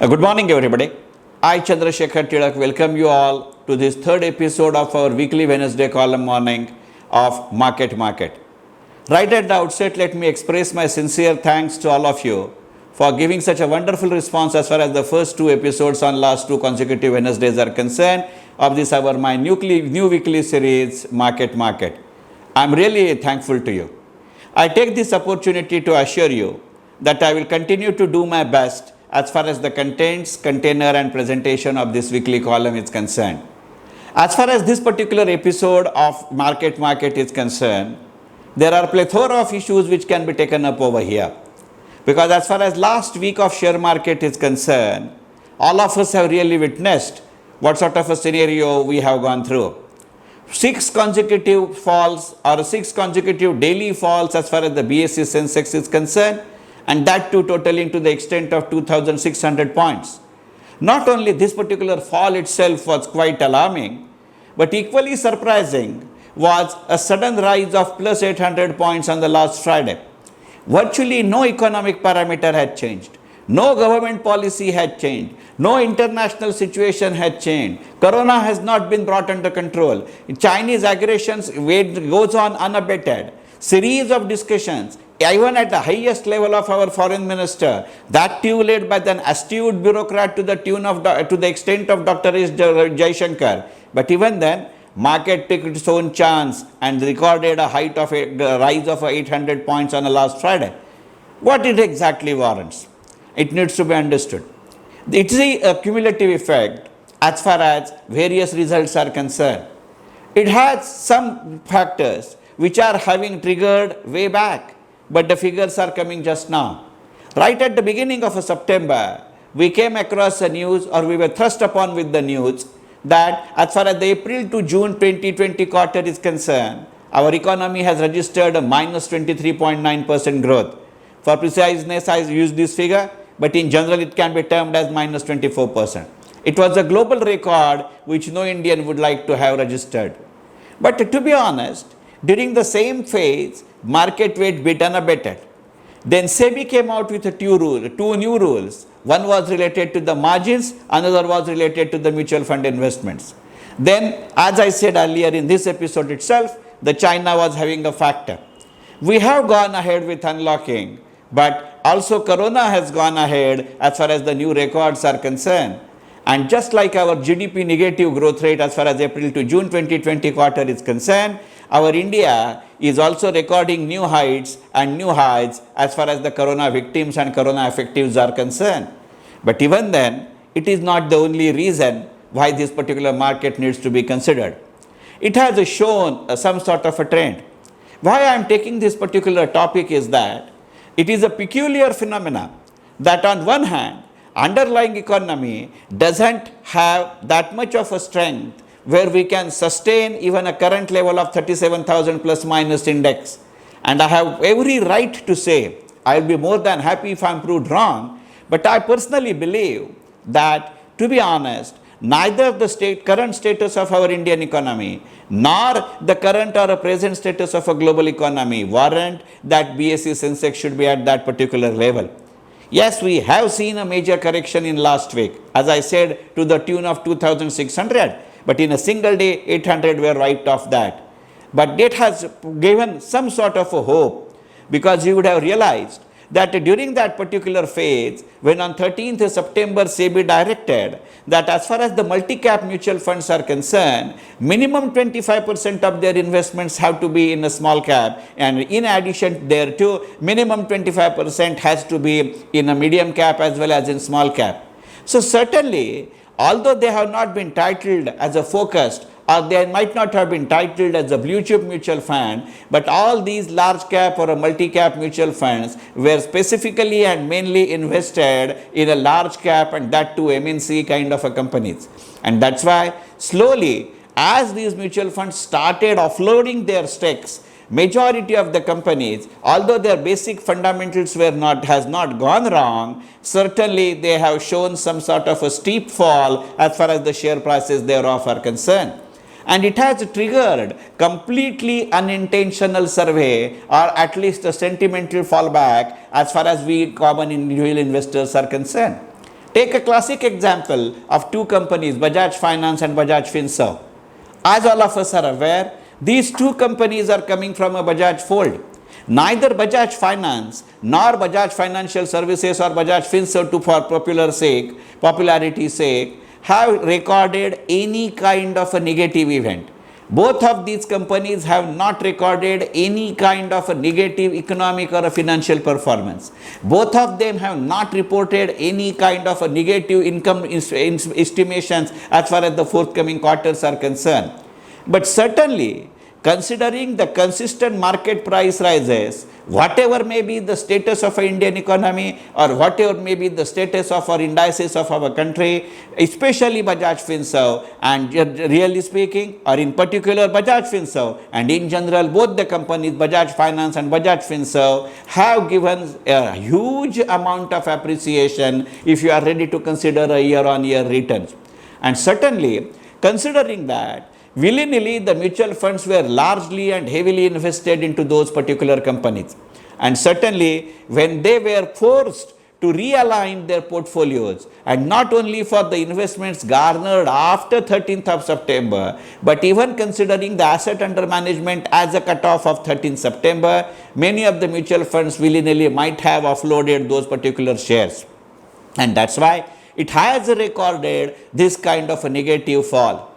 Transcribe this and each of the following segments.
Good morning, everybody. I, Chandrasekhar Tilak, welcome you all to this third episode of our weekly Wednesday column morning of Market. Right at the outset, let me express my sincere thanks to all of you for giving such a wonderful response as far as the first two episodes on last two consecutive Wednesdays are concerned of this my new weekly series, Market. I'm really thankful to you. I take this opportunity to assure you that I will continue to do my best as far as the contents, container and presentation of this weekly column is concerned. As far as this particular episode of Market is concerned, there are plethora of issues which can be taken up over here. Because as far as last week of share market is concerned, all of us have really witnessed what sort of a scenario we have gone through. 6 consecutive falls or 6 consecutive daily falls as far as the BSE Sensex is concerned, and that too totaling to the extent of 2,600 points. Not only this particular fall itself was quite alarming, but equally surprising was a sudden rise of plus 800 points on the last Friday. Virtually no economic parameter had changed. No government policy had changed. No international situation had changed. Corona has not been brought under control. Chinese aggressions goes on unabated. Series of discussions, even at the highest level of our foreign minister, that too led by an astute bureaucrat to the extent of Dr. S. Jaishankar. But even then, market took its own chance and recorded a rise of 800 points on the last Friday. What it exactly warrants? It needs to be understood. It is a cumulative effect as far as various results are concerned. It has some factors which are having triggered way back, but the figures are coming just now. Right at the beginning of September, we came across a news, or we were thrust upon with the news, that as far as the April to June 2020 quarter is concerned, our economy has registered a minus 23.9% growth. For preciseness, I use this figure, but in general it can be termed as minus 24%. It was a global record which no Indian would like to have registered. But to be honest, during the same phase, market went bit unabated. Then SEBI came out with two new rules. One was related to the margins, another was related to the mutual fund investments. Then, as I said earlier in this episode itself, the China was having a factor. We have gone ahead with unlocking, but also Corona has gone ahead as far as the new records are concerned. And just like our GDP negative growth rate as far as April to June 2020 quarter is concerned, our India is also recording new heights and new highs as far as the Corona victims and Corona effectives are concerned. But even then, it is not the only reason why this particular market needs to be considered. It has shown some sort of a trend. Why I am taking this particular topic is that it is a peculiar phenomenon that on one hand, underlying economy doesn't have that much of a strength where we can sustain even a current level of 37,000 plus minus index. And I have every right to say, I'll be more than happy if I'm proved wrong, but I personally believe that, to be honest, neither the current status of our Indian economy nor the current or a present status of a global economy warrant that BSE Sensex should be at that particular level. Yes, we have seen a major correction in last week, as I said, to the tune of 2,600. But in a single day, 800 were wiped off that. But it has given some sort of a hope, because you would have realized that during that particular phase, when on 13th September SEBI directed that as far as the multi-cap mutual funds are concerned, minimum 25% of their investments have to be in a small cap, and in addition thereto, minimum 25% has to be in a medium cap as well as in small cap. So certainly, although they have not been titled as a focused, or they might not have been titled as a blue chip mutual fund, but all these large cap or a multi-cap mutual funds were specifically and mainly invested in a large cap, and that too MNC kind of a companies. And that's why slowly, as these mutual funds started offloading their stakes, majority of the companies, although their basic fundamentals has not gone wrong, certainly they have shown some sort of a steep fall as far as the share prices thereof are concerned. And it has triggered completely unintentional survey, or at least a sentimental fallback as far as we common individual investors are concerned. Take a classic example of two companies, Bajaj Finance and Bajaj Finserv. As all of us are aware, these two companies are coming from a Bajaj fold. Neither Bajaj Finance nor Bajaj Financial Services or Bajaj Finserv, for popularity's sake, have recorded any kind of a negative event. Both of these companies have not recorded any kind of a negative economic or a financial performance. Both of them have not reported any kind of a negative income estimations as far as the forthcoming quarters are concerned. But certainly, considering the consistent market price rises, whatever may be the status of our Indian economy or whatever may be the status of our indices of our country, especially Bajaj Finserv, and really speaking, or in particular Bajaj Finserv, and in general both the companies Bajaj Finance and Bajaj Finserv have given a huge amount of appreciation if you are ready to consider a year-on-year returns. And certainly, considering that, willy-nilly, the mutual funds were largely and heavily invested into those particular companies. And certainly, when they were forced to realign their portfolios, and not only for the investments garnered after 13th of September, but even considering the asset under management as a cutoff of 13th September, many of the mutual funds willy-nilly might have offloaded those particular shares. And that's why it has recorded this kind of a negative fall.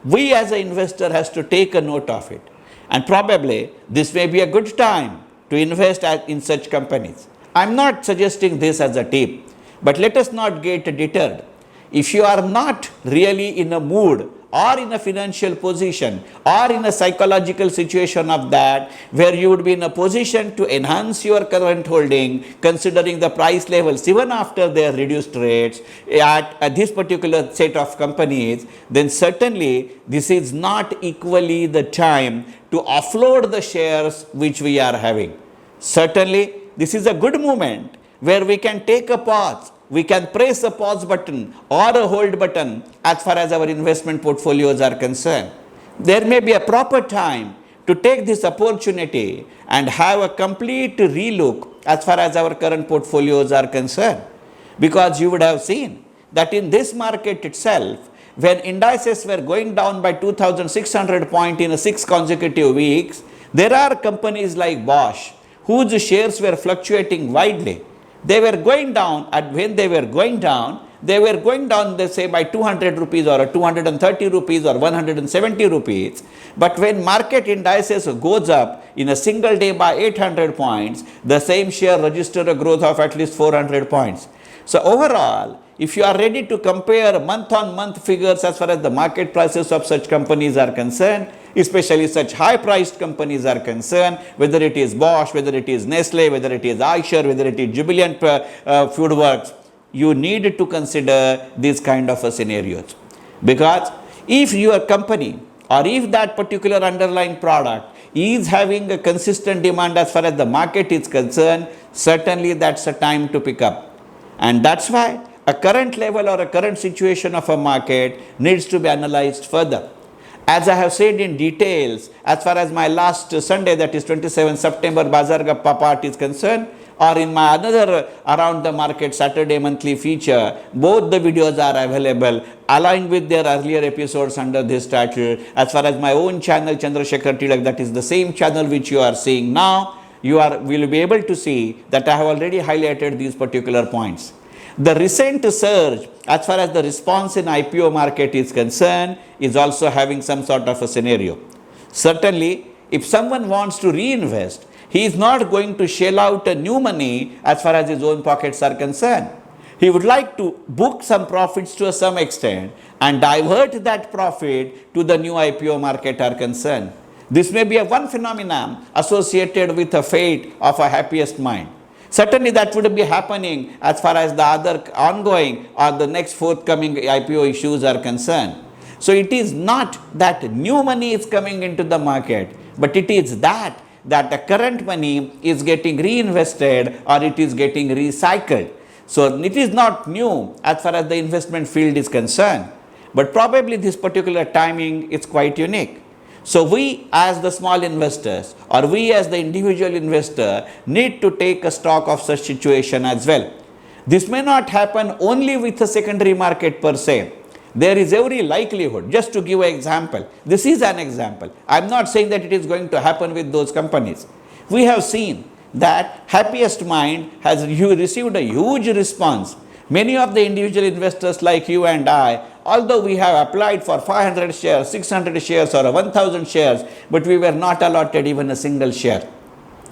We as an investor has to take a note of it, and probably this may be a good time to invest in such companies. I am not suggesting this as a tip, but let us not get deterred. If you are not really in a mood or in a financial position or in a psychological situation of that where you would be in a position to enhance your current holding considering the price levels even after their reduced rates at this particular set of companies, then certainly this is not equally the time to offload the shares which we are having. Certainly this is a good moment where we can take a pause. We can press a pause button or a hold button as far as our investment portfolios are concerned. There may be a proper time to take this opportunity and have a complete relook as far as our current portfolios are concerned. Because you would have seen that in this market itself, when indices were going down by 2,600 points in 6 consecutive weeks, there are companies like Bosch whose shares were fluctuating widely. They were going down, and when they were going down, they say by 200 rupees or 230 rupees or 170 rupees. But when market indices goes up in a single day by 800 points, the same share registered a growth of at least 400 points. So overall, if you are ready to compare month-on-month figures as far as the market prices of such companies are concerned, especially such high-priced companies are concerned, whether it is Bosch, whether it is Nestle, whether it is Eicher, whether it is Jubilant Foodworks, you need to consider these kind of scenarios. Because if your company or if that particular underlying product is having a consistent demand as far as the market is concerned, certainly that's a time to pick up. And that's why a current level or a current situation of a market needs to be analyzed further. As I have said in details, as far as my last Sunday, that is 27 September Bazar Gappa part is concerned, or in my another Around the Market Saturday monthly feature, both the videos are available aligned with their earlier episodes under this title. As far as my own channel Chandrasekhar Tilak, that is the same channel which you are seeing now, will be able to see that I have already highlighted these particular points. The recent surge as far as the response in IPO market is concerned is also having some sort of a scenario. Certainly, if someone wants to reinvest, he is not going to shell out a new money as far as his own pockets are concerned. He would like to book some profits to some extent and divert that profit to the new IPO market are concerned. This may be a one phenomenon associated with the fate of a Happiest Mind. Certainly that would be happening as far as the other ongoing or the next forthcoming IPO issues are concerned. So it is not that new money is coming into the market, but it is that the current money is getting reinvested or it is getting recycled. So it is not new as far as the investment field is concerned, but probably this particular timing is quite unique. So we as the small investors or we as the individual investor need to take a stock of such situation as well. This may not happen only with the secondary market per se. There is every likelihood, just to give an example, this is an example. I am not saying that it is going to happen with those companies. We have seen that Happiest Mind has received a huge response. Many of the individual investors like you and I, although we have applied for 500 shares, 600 shares or 1000 shares, but we were not allotted even a single share.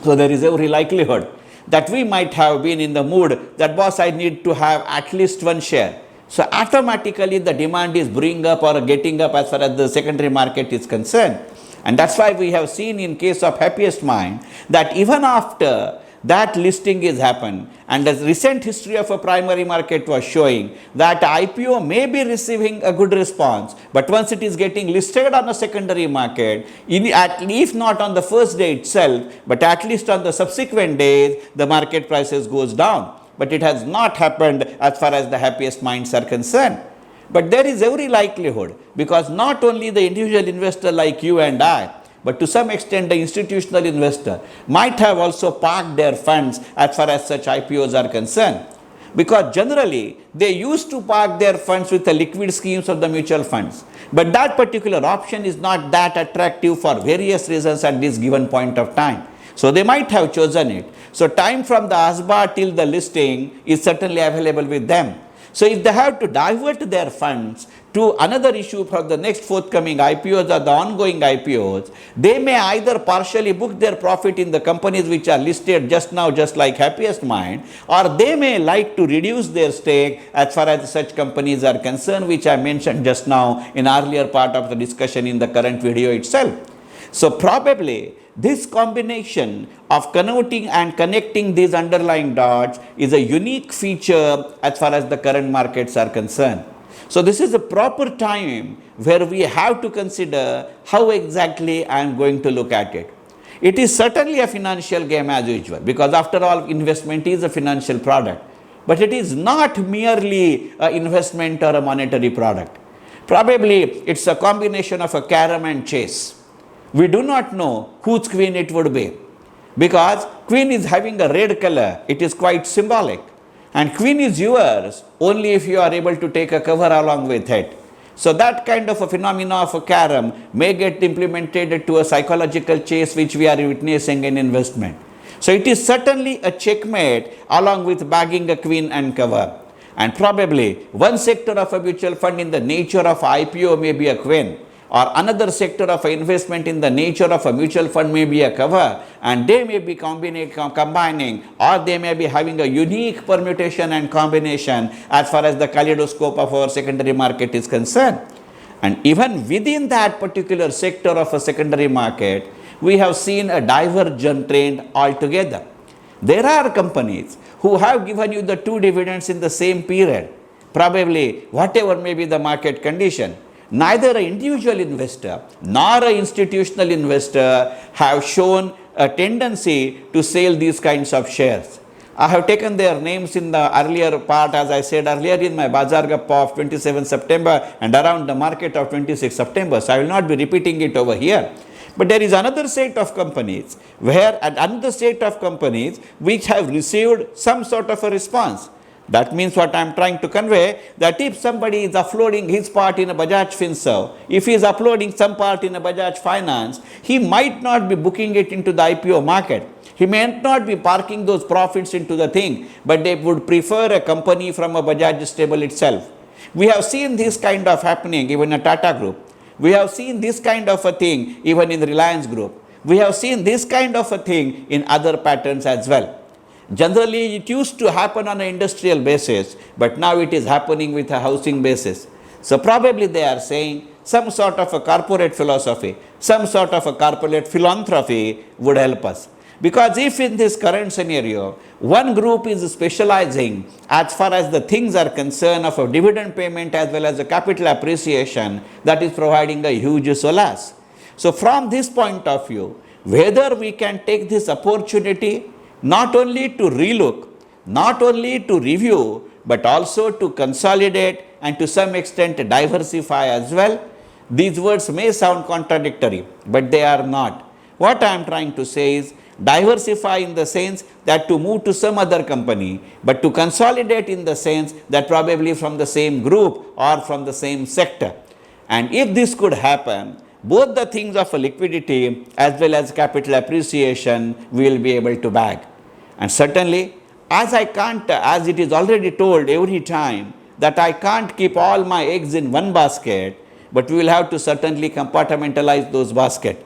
So there is every likelihood that we might have been in the mood that, boss, I need to have at least one share. So automatically the demand is brewing up or getting up as far as the secondary market is concerned. And that's why we have seen in case of Happiest Mind that even after that listing is happened, and the recent history of a primary market was showing that IPO may be receiving a good response, but once it is getting listed on a secondary market, if not on the first day itself, but at least on the subsequent days, the market prices goes down. But it has not happened as far as the Happiest Minds are concerned. But there is every likelihood, because not only the individual investor like you and I, but to some extent the institutional investor might have also parked their funds as far as such IPOs are concerned. Because generally they used to park their funds with the liquid schemes of the mutual funds. But that particular option is not that attractive for various reasons at this given point of time. So they might have chosen it. So time from the ASBA till the listing is certainly available with them. So if they have to divert their funds to another issue for the next forthcoming IPOs or the ongoing IPOs, they may either partially book their profit in the companies which are listed just now, just like Happiest Mind, or they may like to reduce their stake as far as such companies are concerned, which I mentioned just now in earlier part of the discussion in the current video itself. So probably this combination of connoting and connecting these underlying dots is a unique feature as far as the current markets are concerned. So this is a proper time where we have to consider how exactly I am going to look at it. It is certainly a financial game as usual, because after all, investment is a financial product. But it is not merely an investment or a monetary product. Probably it's a combination of a carom and chess. We do not know whose queen it would be, because queen is having a red color. It is quite symbolic, and queen is yours only if you are able to take a cover along with it. So that kind of a phenomena of a carom may get implemented to a psychological chess which we are witnessing in investment. So it is certainly a checkmate along with bagging a queen and cover. And probably one sector of a mutual fund in the nature of IPO may be a queen, or another sector of investment in the nature of a mutual fund may be a cover, and they may be combining, or they may be having a unique permutation and combination as far as the kaleidoscope of our secondary market is concerned. And even within that particular sector of a secondary market, we have seen a divergent trend altogether. There are companies who have given you the two dividends in the same period, probably whatever may be the market condition. Neither an individual investor nor an institutional investor have shown a tendency to sell these kinds of shares. I have taken their names in the earlier part, as I said earlier, in my Bazar Gappa of 27 September and around the market of 26 September. So I will not be repeating it over here. But there is another set of companies which have received some sort of a response. That means what I am trying to convey, that if somebody is uploading his part in a Bajaj Finserv, if he is uploading some part in a Bajaj Finance, he might not be booking it into the IPO market. He may not be parking those profits into the thing, but they would prefer a company from a Bajaj stable itself. We have seen this kind of happening even in Tata Group. We have seen this kind of a thing even in the Reliance Group. We have seen this kind of a thing in other patterns as well. Generally, it used to happen on an industrial basis, but now it is happening with a housing basis. So probably they are saying some sort of a corporate philosophy, some sort of a corporate philanthropy would help us. Because if in this current scenario, one group is specializing as far as the things are concerned of a dividend payment as well as a capital appreciation, that is providing a huge solace. So from this point of view, whether we can take this opportunity not only to relook, not only to review, but also to consolidate and to some extent diversify as well. These words may sound contradictory, but they are not. What I am trying to say is, diversify in the sense that to move to some other company, but to consolidate in the sense that probably from the same group or from the same sector. And if this could happen, both the things of liquidity as well as capital appreciation we will be able to bag. And certainly, as I can't, as it is already told every time, that I can't keep all my eggs in one basket, but we will have to certainly compartmentalize those baskets.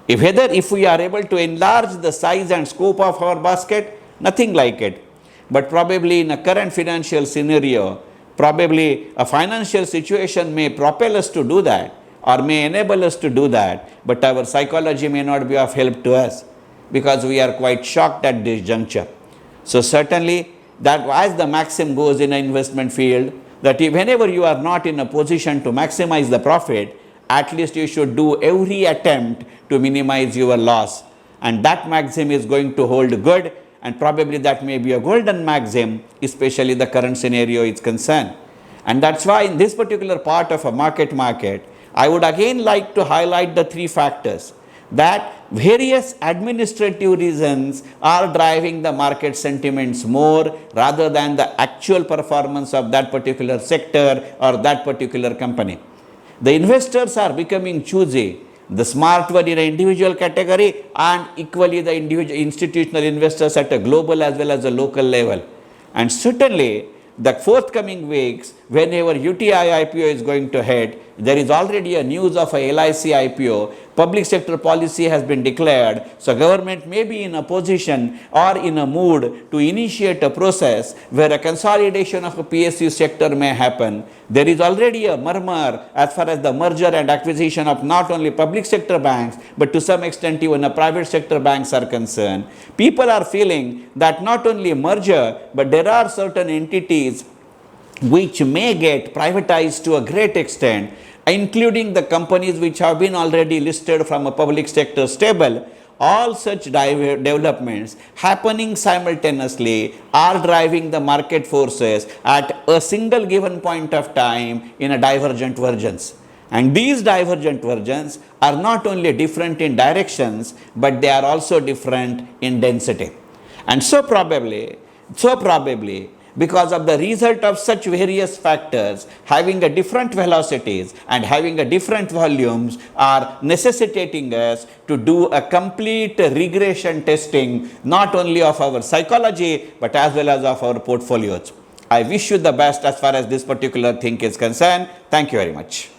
If we are able to enlarge the size and scope of our basket, nothing like it. But probably in a current financial scenario, probably a financial situation may propel us to do that or may enable us to do that, but our psychology may not be of help to us because we are quite shocked at this juncture. So certainly that as the maxim goes in an investment field, that whenever you are not in a position to maximize the profit, at least you should do every attempt to minimize your loss. And that maxim is going to hold good, and probably that may be a golden maxim, especially the current scenario is concerned. And that's why in this particular part of a market, I would again like to highlight the three factors that various administrative reasons are driving the market sentiments more rather than the actual performance of that particular sector or that particular company. The investors are becoming choosy, the smart one in an individual category and equally the institutional investors at a global as well as a local level. And certainly the forthcoming weeks, whenever UTI IPO is going to head, there is already a news of a LIC IPO. Public sector policy has been declared, so government may be in a position or in a mood to initiate a process where a consolidation of a PSU sector may happen. There is already a murmur as far as the merger and acquisition of not only public sector banks, but to some extent even a private sector banks are concerned. People are feeling that not only merger, but there are certain entities which may get privatized to a great extent, including the companies which have been already listed from a public sector stable. All such developments happening simultaneously are driving the market forces at a single given point of time in a divergent versions. And these divergent versions are not only different in directions, but they are also different in density. And so probably, because of the result of such various factors, having a different velocities and having a different volumes are necessitating us to do a complete regression testing, not only of our psychology, but as well as of our portfolios. I wish you the best as far as this particular thing is concerned. Thank you very much.